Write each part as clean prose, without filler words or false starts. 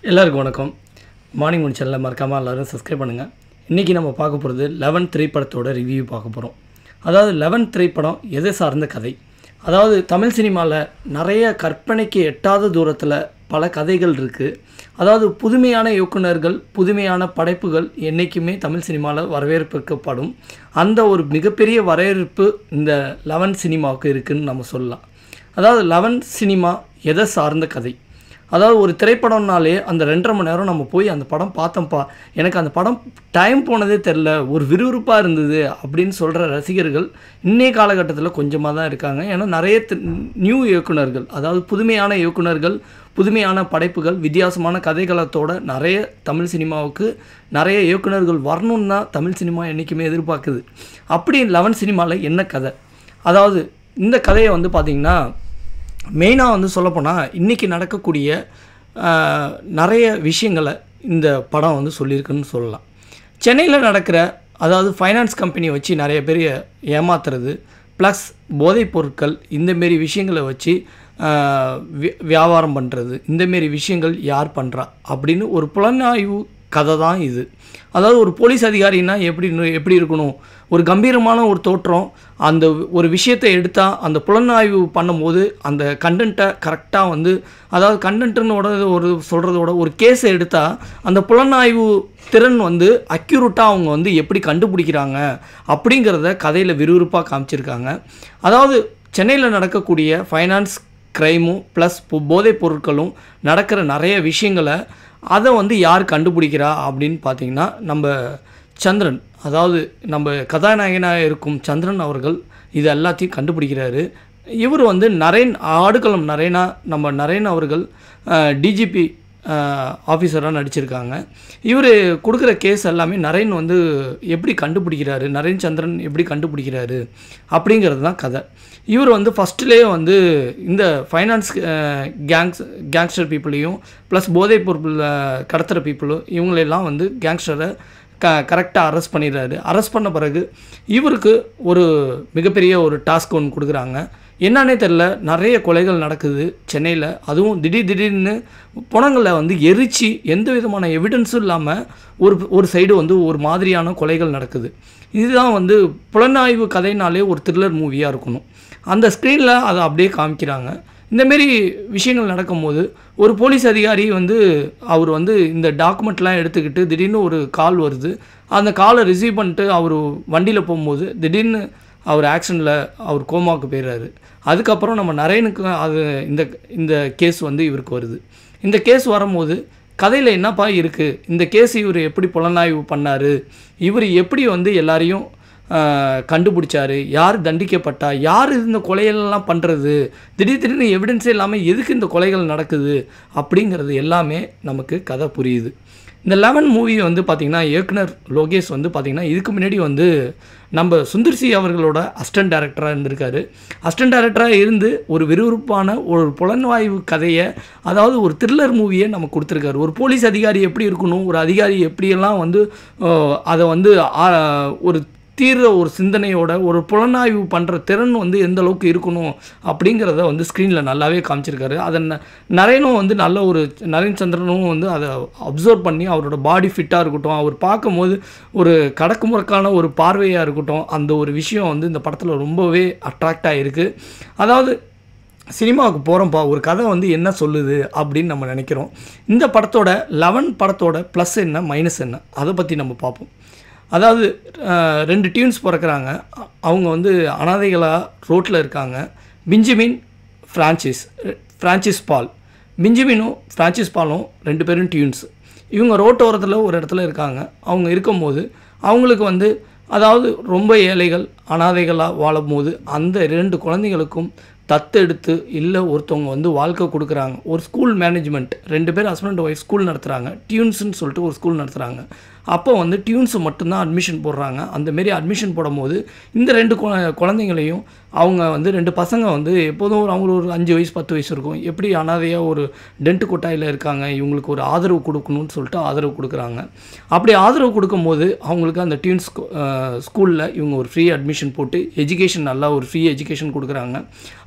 எல்லாருக்கும் வணக்கம். Morning one சேனலை மறக்காமல் எல்லோரும் சப்ஸ்கிரைப் பண்ணுங்கள். இன்றைக்கி நம்ம பார்க்க போகிறது 11 திரைப்படத்தோட ரிவ்யூ பார்க்க போகிறோம். அதாவது 11 திரைப்படம் எதை சார்ந்த கதை. அதாவது தமிழ் சினிமாவில் நிறைய கற்பனைக்கு எட்டாத தூரத்தில் பல கதைகள் இருக்குது. அதாவது புதுமையான இயக்குனர்கள், புதுமையான படைப்புகள் என்றைக்குமே தமிழ் சினிமாவில் வரவேற்புக்கப்படும். அந்த ஒரு மிகப்பெரிய வரவேற்பு இந்த 11 சினிமாவுக்கு இருக்குதுன்னு நம்ம சொல்லலாம். அதாவது 11 சினிமா எதை சார்ந்த கதை. அதாவது ஒரு திரைப்படம்னாலே அந்த 2.5 மணி நேரம் நம்ம போய் அந்த படம் பார்த்தோம்ப்பா, எனக்கு அந்த படம் டைம் போனதே தெரில, ஒரு விறுவிறுப்பாக இருந்தது அப்படின்னு சொல்கிற ரசிகர்கள் இன்றைய காலகட்டத்தில் கொஞ்சமாக தான் இருக்காங்க. ஏன்னா நிறைய நியூ இயக்குனர்கள், அதாவது புதுமையான இயக்குனர்கள், புதுமையான படைப்புகள், வித்தியாசமான கதைகளத்தோட நிறைய தமிழ் சினிமாவுக்கு நிறைய இயக்குனர்கள் வரணுன்னு தான் தமிழ் சினிமா என்றைக்குமே எதிர்பார்க்குது. அப்படி 11 சினிமாவில் என்ன கதை. அதாவது இந்த கதையை வந்து பார்த்திங்கன்னா மெயினாக சொல்லப்போனால் இன்றைக்கி நடக்கக்கூடிய நிறைய விஷயங்களை இந்த படம் சொல்லியிருக்குன்னு சொல்லலாம். சென்னையில் நடக்கிற, அதாவது ஃபைனான்ஸ் கம்பெனியை வச்சு நிறைய பேர் ஏமாத்துறது, ப்ளஸ் போதைப் பொருட்கள், இந்தமாரி விஷயங்களை வச்சு வியாபாரம் பண்ணுறது, இந்தமாரி விஷயங்கள் யார் பண்ணுறா அப்படின்னு ஒரு புலனாய்வு கதை தான் இது. அதாவது ஒரு போலீஸ் அதிகாரின்னா எப்படி இருக்கணும், ஒரு கம்பீரமான ஒரு தோற்றம், அந்த ஒரு விஷயத்தை எடுத்தால் அந்த புலனாய்வு பண்ணும்போது அந்த கண்டென்ட்டை கரெக்டாக அதாவது கண்டென்ட்டுன்னோட ஒரு சொல்கிறதோட ஒரு கேஸை எடுத்தால் அந்த புலனாய்வு திறன் அக்யூரேட்டாக அவங்க எப்படி கண்டுபிடிக்கிறாங்க அப்படிங்கிறத கதையில் விறுவிறுப்பாக காமிச்சிருக்காங்க. அதாவது சென்னையில் நடக்கக்கூடிய ஃபைனான்ஸ் க்ரைமும் ப்ளஸ் போதைப் பொருட்களும் நடக்கிற நிறைய விஷயங்களை அதை யார் கண்டுபிடிக்கிறா அப்படின்னு பார்த்திங்கன்னா நம்ம சந்திரன், அதாவது நம்ம கதாநாயகனாக இருக்கும் சந்திரன் அவர்கள் இது எல்லாத்தையும் கண்டுபிடிக்கிறாரு. இவர் நரேன், ஆடுகளம் நரேனா, நம்ம நரேன் அவர்கள் டிஜிபி ஆஃபீஸராக நடிச்சிருக்காங்க. இவர் கொடுக்குற கேஸ் எல்லாமே நரேன் எப்படி கண்டுபிடிக்கிறாரு, நரேன் சந்திரன் எப்படி கண்டுபிடிக்கிறாரு அப்படிங்கிறது தான் கதை. இவர் ஃபஸ்ட்டுலேயே இந்த ஃபைனான்ஸ் கேங்ஸ்டர் பீப்புளையும் ப்ளஸ் போதைப் பொருள் கடத்துகிற பீப்புளும் இவங்களெல்லாம் கேங்ஸ்டரை கரெக்டாக அரெஸ்ட் பண்ணிடுறாரு. அரெஸ்ட் பண்ண பிறகு இவருக்கு ஒரு மிகப்பெரிய ஒரு டாஸ்க் ஒன்று கொடுக்குறாங்க. என்னன்னே தெரில, நிறைய கொலைகள் நடக்குது சென்னையில். அதுவும் திடீர்னு புணங்களை எரித்து எந்த விதமான எவிடன்ஸும் இல்லாமல் ஒரு சைடு ஒரு மாதிரியான கொலைகள் நடக்குது. இதுதான் புலனாய்வு கதைனாலே ஒரு த்ரில்லர் மூவியாக இருக்கணும். அந்த ஸ்க்ரீனில் அதை அப்படியே காமிக்கிறாங்க. இந்தமாரி விஷயங்கள் நடக்கும்போது ஒரு போலீஸ் அதிகாரி அவர் இந்த டாக்குமெண்ட்லாம் எடுத்துக்கிட்டு திடீர்னு ஒரு கால் வருது. அந்த காலை ரிசீவ் பண்ணிட்டு அவர் வண்டியில் போகும்போது திடீர்னு அவர் ஆக்ஷனில் அவர் கோமாவுக்கு போயிடுறாரு. அதுக்கப்புறம் நம்ம நரேனுக்கு அது இந்த கேஸ் இவருக்கு வருது. இந்த கேஸ் வரும்போது கதையில் என்னப்பா இருக்குது, இந்த கேஸ் இவர் எப்படி புலனாய்வு பண்ணார், இவர் எப்படி எல்லாரையும் கண்டுபிடிச்சாரு, யார் தண்டிக்கப்பட்டா, யார் இந்த கொலைகளெல்லாம் பண்ணுறது, திடீர்னு எவிடன்ஸே இல்லாமல் எதுக்கு இந்த கொலைகள் நடக்குது அப்படிங்கிறது எல்லாமே நமக்கு கதை புரியுது. இந்த 11 மூவி பார்த்திங்கன்னா இயக்குனர் லோகேஷ் பார்த்திங்கன்னா இதுக்கு முன்னாடி நம்ம சுந்தர்சி அவர்களோட அசிஸ்டன்ட் டைரக்டராக இருந்திருக்காரு. அசிஸ்டன்ட் டைரக்டராக இருந்து ஒரு விறுவிறுப்பான ஒரு புலனாய்வு கதையை, அதாவது ஒரு த்ரில்லர் மூவியை நமக்கு கொடுத்துருக்காரு. ஒரு போலீஸ் அதிகாரி எப்படி இருக்கணும், ஒரு அதிகாரி எப்படியெல்லாம் அதை ஒரு தீர்ற ஒரு சிந்தனையோட ஒரு புலனாய்வு பண்ணுற திறன் எந்த அளவுக்கு இருக்கணும் அப்படிங்கிறத ஸ்க்ரீனில் நல்லாவே காமிச்சிருக்காரு. அதை நரேனும் நல்ல ஒரு நரேன் சந்திரனும் அதை அப்சர்வ் பண்ணி அவரோட பாடி ஃபிட்டாக இருக்கட்டும், அவர் பார்க்கும்போது ஒரு கடக்கு முறக்கான ஒரு பார்வையாக இருக்கட்டும், அந்த ஒரு விஷயம் இந்த படத்தில் ரொம்பவே அட்ராக்டாக இருக்குது. அதாவது சினிமாவுக்கு போகிறோம்ப்பா, ஒரு கதை என்ன சொல்லுது அப்படின்னு நம்ம நினைக்கிறோம். இந்த படத்தோட 11 படத்தோட ப்ளஸ் என்ன மைனஸ் என்ன அதை பற்றி நம்ம பார்ப்போம். அதாவது 2 டியூன்ஸ் பிறக்கிறாங்க. அவங்க அனாதைகளாக ரோட்டில் இருக்காங்க. பெஞ்சமின் ஃப்ரான்சிஸ் பால். பெஞ்சமினும் ஃப்ரான்சிஸ் பாலும் 2 பேரும் டியூன்ஸ். இவங்க ரோட்டோரத்தில் ஒரு இடத்துல இருக்காங்க. அவங்க இருக்கும்போது அவங்களுக்கு அதாவது ரொம்ப ஏழைகள், அனாதைகளாக வாழும்போது அந்த 2 குழந்தைகளுக்கும் தத்தெடுத்து இல்லை ஒருத்தவங்க வாழ்க்கை கொடுக்குறாங்க. ஒரு ஸ்கூல் மேனேஜ்மெண்ட், 2 பேர் ஹஸ்பண்ட் ஒய்ஃப் ஸ்கூல் நடத்துகிறாங்க. டியூன்ஸ்னு சொல்லிட்டு ஒரு ஸ்கூல் நடத்துகிறாங்க. அப்போ வந்து டியூன்ஸு மட்டும்தான் அட்மிஷன் போடுறாங்க. அந்தமாரி அட்மிஷன் போடும்போது இந்த 2 குழந்தைங்களையும் அவங்க வந்து 2 பசங்க வந்து எப்போதும் அவங்களுக்கு ஒரு 5 வயசு 10 வயசு இருக்கும். எப்படி அனாதையாக ஒரு டென்ட் கொட்டாயில் இருக்காங்க, இவங்களுக்கு ஒரு ஆதரவு கொடுக்கணும்னு சொல்லிட்டு ஆதரவு கொடுக்குறாங்க. அப்படி ஆதரவு கொடுக்கும்போது அவங்களுக்கு அந்த டியூன்ஸ் ஸ்கூலில் இவங்க ஒரு ஃப்ரீ அட்மிஷன் போட்டு எஜுகேஷன் நல்லா ஒரு ஃப்ரீ எஜுகேஷன் கொடுக்குறாங்க.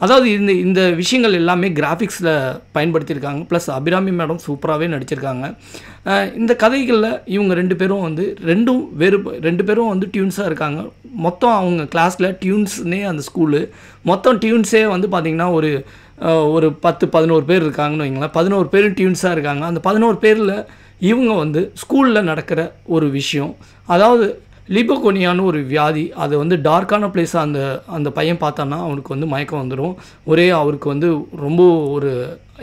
அதாவது இந்த விஷயங்கள் எல்லாமே கிராஃபிக்ஸில் பயன்படுத்தியிருக்காங்க. ப்ளஸ் அபிராமி மேடம் சூப்பராகவே நடிச்சிருக்காங்க. இந்த கதைகளில் இவங்க 2 பேரும் வந்து 2 பேரும் வந்து டியூன்ஸாக இருக்காங்க. மொத்தம் அவங்க கிளாஸில் டியூன்ஸ்னே அந்த ஸ்கூலு மொத்தம் டியூன்ஸே வந்து பார்த்திங்கன்னா ஒரு 10-11 பேர் இருக்காங்கன்னு வைங்களேன். 11 பேரும் டியூன்ஸாக இருக்காங்க. அந்த 11 பேரில் இவங்க வந்து ஸ்கூலில் நடக்கிற ஒரு விஷயம், அதாவது லிபோகோனியான்னு ஒரு வியாதி, அது வந்து டார்க்கான பிளேஸாக அந்த பையன் பார்த்தான்னா அவனுக்கு வந்து மயக்கம் வந்துடும். அவருக்கு வந்து ரொம்ப ஒரு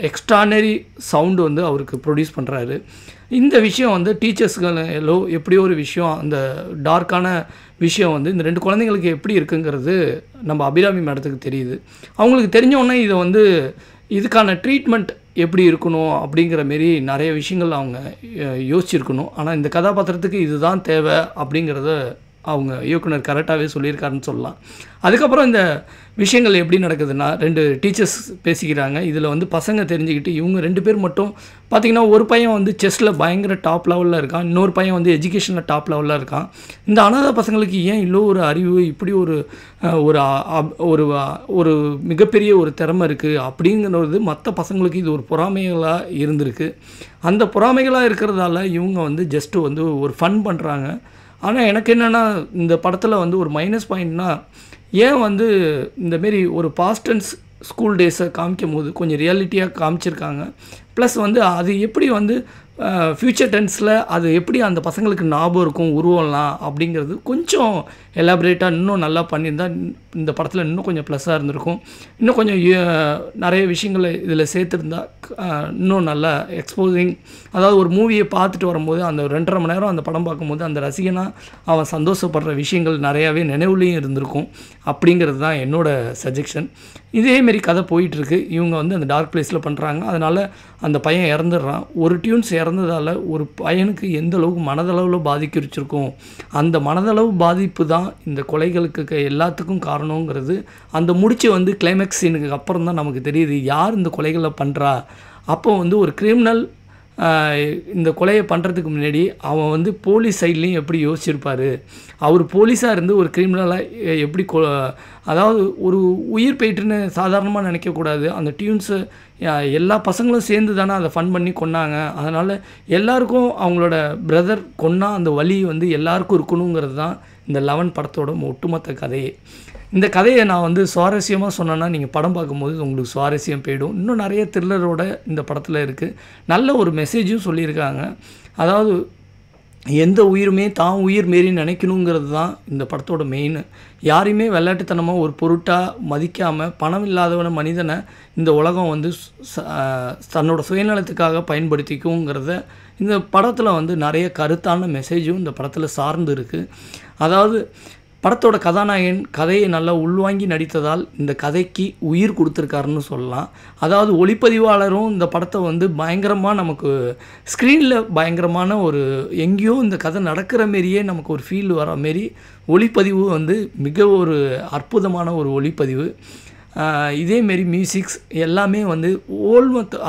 எக்ஸ்ட்ரானரி சவுண்டு வந்து அவருக்கு ப்ரொடியூஸ் பண்ணுறாரு. இந்த விஷயம் வந்து டீச்சர்ஸ்களோ எப்படியோ ஒரு விஷயம், அந்த டார்க்கான விஷயம் வந்து இந்த 2 குழந்தைங்களுக்கு எப்படி இருக்குங்கிறது நம்ம அபிராமி மேடத்துக்கு தெரியுது. அவங்களுக்கு தெரிஞ்சோடனே இதை வந்து இதுக்கான ட்ரீட்மெண்ட் எப்படி இருக்கணும் அப்படிங்கிற மாரி நிறைய விஷயங்கள் அவங்க யோசிச்சிருக்கணும். ஆனால் இந்த கதாபாத்திரத்துக்கு இதுதான் தேவை அப்படிங்கிறத அவங்க இயக்குனர் கரெக்டாகவே சொல்லியிருக்காருன்னு சொல்லலாம். அதுக்கப்புறம் இந்த விஷயங்கள் எப்படி நடக்குதுன்னா, 2 டீச்சர்ஸ் பேசிக்கிறாங்க. இதில் வந்து பசங்க தெரிஞ்சுக்கிட்டு இவங்க 2 பேர் மட்டும் பார்த்திங்கன்னா, ஒரு பையன் வந்து செஸ்ஸில் பயங்கர டாப் லெவலில் இருக்கான், இன்னொரு பையன் வந்து எஜுகேஷனில் டாப் லெவலில் இருக்கான். இந்த அனாதை பசங்களுக்கு ஏன் இவ்வளோ ஒரு அறிவு, இப்படி ஒரு ஒரு மிகப்பெரிய ஒரு திறமை இருக்குது அப்படிங்கிறது மற்ற பசங்களுக்கு இது ஒரு பொறாமைகளாக இருந்திருக்கு. அந்த பொறாமைகளாக இருக்கிறதால இவங்க வந்து ஜஸ்ட்டு வந்து ஒரு ஃபன் பண்ணுறாங்க. ஆனால் எனக்கு என்னென்னா, இந்த படத்தில் வந்து ஒரு மைனஸ் பாயிண்ட்னா, ஏன் வந்து இந்தமாரி ஒரு பாஸ்ட் டென்ஸ் ஸ்கூல் டேஸை காமிக்கும் போது கொஞ்சம் ரியாலிட்டியாக காமிச்சிருக்காங்க. ப்ளஸ் வந்து அது எப்படி வந்து ஃப்யூச்சர் டென்ஸில் அது எப்படி அந்த பசங்களுக்கு ஞாபகம் இருக்கும், உருவம்லாம் அப்படிங்கிறது கொஞ்சம் எலாபரேட்டாக இன்னும் நல்லா பண்ணியிருந்தா இந்த படத்தில் இன்னும் கொஞ்சம் ப்ளஸ்ஸாக இருந்திருக்கும். இன்னும் கொஞ்சம் நிறைய விஷயங்களை இதில் சேர்த்துருந்தா இன்னும் நல்லா எக்ஸ்போசிங், அதாவது ஒரு மூவியை பார்த்துட்டு வரும்போது அந்த 2.5 மணி நேரம் அந்த படம் பார்க்கும்போது அந்த ரசிகனாக அவன் சந்தோஷப்படுற விஷயங்கள் நிறையாவே நினைவுலையும் இருந்திருக்கும் அப்படிங்கிறது தான் என்னோடய சஜெஷன். இதேமாரி கதை போயிட்டுருக்கு. இவங்க வந்து அந்த டார்க் பிளேஸில் பண்ணுறாங்க. அதனால் அந்த பையன் இறந்துடுறான். ஒரு டியூன்ஸ் இறந்ததால் ஒரு பையனுக்கு எந்த அளவுக்கு மனதளவில் பாதிச்சிருக்கும், அந்த மனதளவு பாதிப்பு தான் இந்த கொலைகளுக்கு எல்லாத்துக்கும் காரணங்கிறது அந்த முடிச்சு வந்து கிளைமேக்ஸ் சீனுக்கு அப்புறம் தான் நமக்கு தெரியுது யார் இந்த கொலைகளை பண்ணுறா. அப்போ வந்து ஒரு கிரிமினல் இந்த கொலையை பண்ணுறதுக்கு முன்னாடி அவன் வந்து போலீஸ் சைட்லேயும் எப்படி யோசிச்சிருப்பார், அவர் போலீஸாக இருந்து ஒரு கிரிமினலாக எப்படி அதாவது ஒரு உயிர் போயிட்டுன்னு சாதாரணமாக நினைக்கக்கூடாது. அந்த டியூன்ஸு எல்லா பசங்களும் சேர்ந்து தானே அதை ஃபன் பண்ணி கொன்னாங்க. அதனால் எல்லாருக்கும் அவங்களோட பிரதர் கொன்னா அந்த வலி வந்து எல்லாருக்கும் இருக்கணுங்கிறது தான் இந்த 11 படத்தோட ஒட்டுமொத்த கதையே. இந்த கதையை நான் வந்து சுவாரஸ்யமாக சொன்னேன்னா நீங்கள் படம் பார்க்கும்போது உங்களுக்கு சுவாரஸ்யம் போயிடும். இன்னும் நிறைய த்ரில்லரோட இந்த படத்தில் இருக்குது. நல்ல ஒரு மெசேஜும் சொல்லியிருக்காங்க. அதாவது எந்த உயிருமே தான் உயிர் மாரி நினைக்கணுங்கிறது தான் இந்த படத்தோட மெயின். யாரையுமே விளையாட்டுத்தனமாக ஒரு பொருட்டாக மதிக்காமல் பணம் இல்லாதவன மனிதனை இந்த உலகம் வந்து தன்னோட சுயநலத்துக்காக பயன்படுத்திக்குங்கிறத இந்த படத்தில் வந்து நிறைய கருத்தான மெசேஜும் இந்த படத்தில் சார்ந்து இருக்குது. அதாவது படத்தோட கதாநாயகன் கதையை நல்லா உள்வாங்கி நடித்ததால் இந்த கதைக்கு உயிர் கொடுத்துருக்காருன்னு சொல்லலாம். அதாவது ஒளிப்பதிவாளரும் இந்த படத்தை வந்து பயங்கரமாக நமக்கு ஸ்க்ரீனில் பயங்கரமான ஒரு எங்கேயோ இந்த கதை நடக்கிற மாரியே நமக்கு ஒரு ஃபீல் வர மாரி ஒளிப்பதிவு வந்து மிக ஒரு அற்புதமான ஒரு ஒளிப்பதிவு. இதேமாரி மியூசிக்ஸ் எல்லாமே வந்து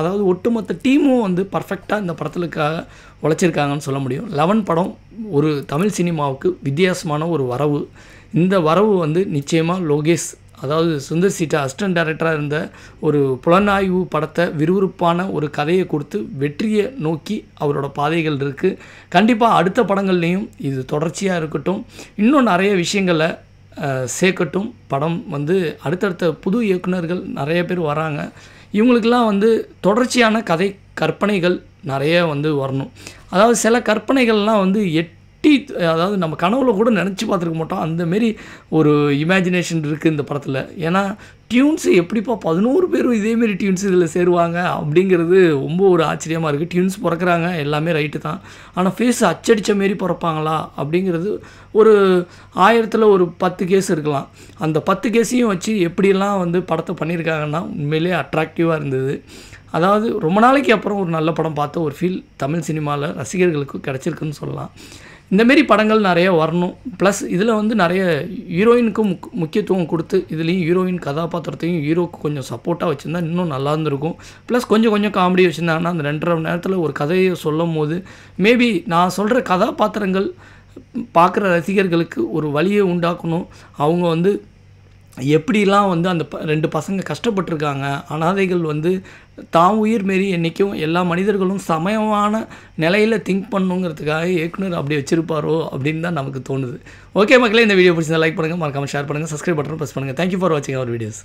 அதாவது ஒட்டுமொத்த டீமும் வந்து பர்ஃபெக்டாக இந்த படத்துக்காக உழைச்சிருக்காங்கன்னு சொல்ல முடியும். 11 படம் ஒரு தமிழ் சினிமாவுக்கு வித்தியாசமான ஒரு வரவு. இந்த வரவு வந்து நிச்சயமாக லோகேஷ், அதாவது சுந்தர் சீட்டா அசிஸ்டன்ட் டைரக்டராக இருந்த ஒரு புலனாய்வு படத்தை விறுவிறுப்பான ஒரு கதையை கொடுத்து வெற்றியை நோக்கி அவரோட பாதைகள் இருக்குது. கண்டிப்பாக அடுத்த படங்கள்லேயும் இது தொடர்ச்சியாக இருக்கட்டும், இன்னும் நிறைய விஷயங்களை சேர்க்கட்டும். படம் வந்து அடுத்தடுத்த புது இயக்குனர்கள் நிறைய பேர் வராங்க. இவங்களுக்கெல்லாம் வந்து தொடர்ச்சியான கதை கற்பனைகள் நிறைய வந்து வரணும். அதாவது சில கற்பனைகள்லாம் வந்து அதாவது நம்ம கனவுல கூட நினச்சி பார்த்துருக்க மாட்டோம். அந்தமாரி ஒரு இமேஜினேஷன் இருக்குது இந்த படத்தில். ஏன்னா டியூன்ஸு எப்படிப்பா 11 பேரும் இதேமாரி டியூன்ஸ் இதில் சேருவாங்க அப்படிங்கிறது ரொம்ப ஒரு ஆச்சரியமாக இருக்குது. டியூன்ஸ் பிறக்கிறாங்க எல்லாமே ரைட்டு தான், ஆனால் ஃபேஸ் அச்சடித்த மாரி பிறப்பாங்களா அப்படிங்கிறது ஒரு 1000ல் ஒரு 10 கேஸ் இருக்கலாம். அந்த 10 கேஸையும் வச்சு எப்படியெல்லாம் வந்து படத்தை பண்ணியிருக்காங்கன்னா உண்மையிலே அட்ராக்டிவாக இருந்தது. அதாவது ரொம்ப நாளைக்கு அப்புறம் ஒரு நல்ல படம் பார்த்த ஒரு ஃபீல் தமிழ் சினிமாவில் ரசிகர்களுக்கு கிடச்சிருக்குன்னு சொல்லலாம். இந்தமாரி படங்கள் நிறைய வரணும். ப்ளஸ் இதில் வந்து நிறைய ஹீரோயினுக்கும் முக்கியத்துவம் கொடுத்து இதுலேயும் ஹீரோயின் கதாபாத்திரத்தையும் ஹீரோக்கு கொஞ்சம் சப்போர்ட்டாக வச்சுருந்தா இன்னும் நல்லா இருந்திருக்கும். ப்ளஸ் கொஞ்சம் கொஞ்சம் காமெடி வச்சுருந்தாங்கன்னா அந்த 2.5 மணி நேரத்தில் ஒரு கதையை சொல்லும் போது மேபி நான் சொல்கிற கதாபாத்திரங்கள் பார்க்குற ரசிகர்களுக்கு ஒரு வழியை உண்டாக்கணும். அவங்க வந்து எப்படிலாம் வந்து அந்த 2 பசங்க கஷ்டப்பட்டுருக்காங்க, அனாதைகள் வந்து தான் உயிர் மாரி என்றைக்கும் எல்லா மனிதர்களும் சமமான நிலையில் திங்க் பண்ணுங்கிறதுக்காக இயக்குனர் அப்படி வச்சுருப்பாரோ அப்படின்னு தான் நமக்கு தோணுது. ஓகே மக்களே, இந்த வீடியோ பிடிச்சிருந்தா லைக் பண்ணுங்கள், மறக்காமல் ஷேர் பண்ணுங்கள், சப்ஸ்கிரைப் பட்டன் ப்ரெஸ் பண்ணுங்கள். தேங்க்யூ ஃபார் வாட்சிங் அவர் வீடியோஸ்.